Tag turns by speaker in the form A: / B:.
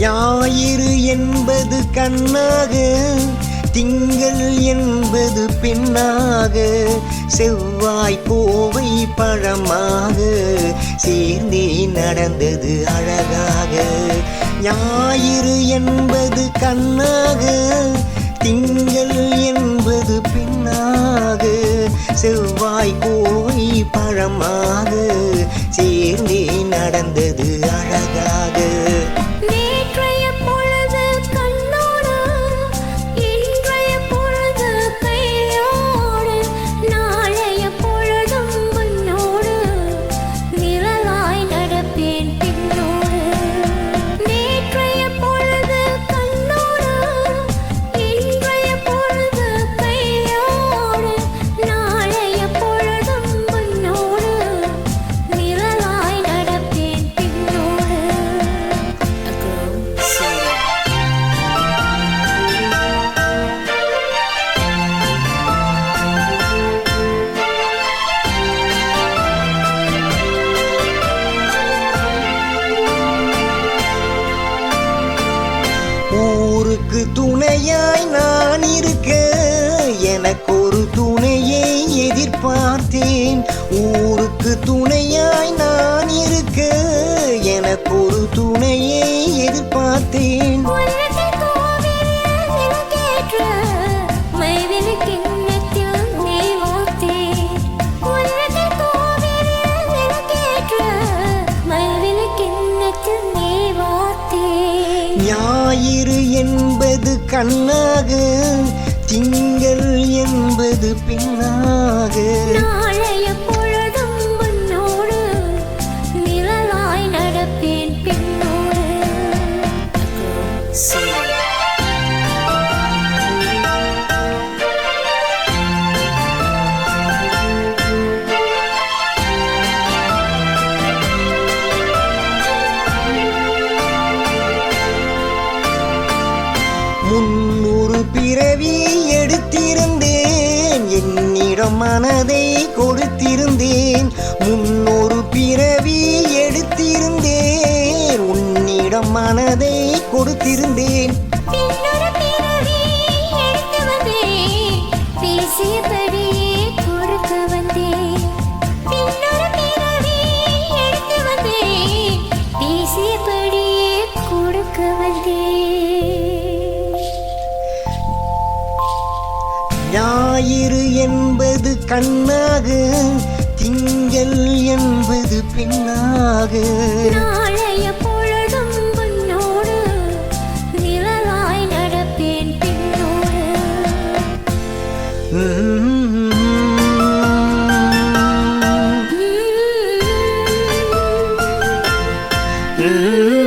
A: ஞாயிறு என்பது கண்ணாக, திங்கள் என்பது பெண்ணாக, செவ்வாய் கோவை பழமாக சேர்ந்தே நடந்தது அழகாக. ஞாயிறு என்பது கண்ணாக, திங்கள் என்பது பெண்ணாக, செவ்வாய் கோவை பழமாக சேர்ந்தே நடந்தது அழகாக. ஊருக்கு துணையாய் நான் இருக்க எனக்கு ஒரு துணையை எதிர்பார்த்தேன். ஊருக்கு துணையாய் நான் இருக்க எனக்கு ஒரு துணையை எதிர்பார்த்தேன். ஞாயிறு என்பது கண்ணாக, திங்கள் என்பது பெண்ணாக,
B: நாளைய பொழுதும் உன்னோடு நிழலாய் நடப்பேன் பின்னோடு.
A: முன்னூறு பிறவி எடுத்திருந்தேன், என்னிடம் மனதை கொடுத்திருந்தேன். முன்னூறு பிறவி எடுத்திருந்தேன், உன்னிடம் மனதை கொடுத்திருந்தேன். ஞாயிறு என்பது கண்ணாக, திங்கள் என்பது பெண்ணாக,
B: நாளைய பொழுதும் உன்னோடு நிழலாய் நடப்பேன் பின்னோடு.
A: Mm-hmm.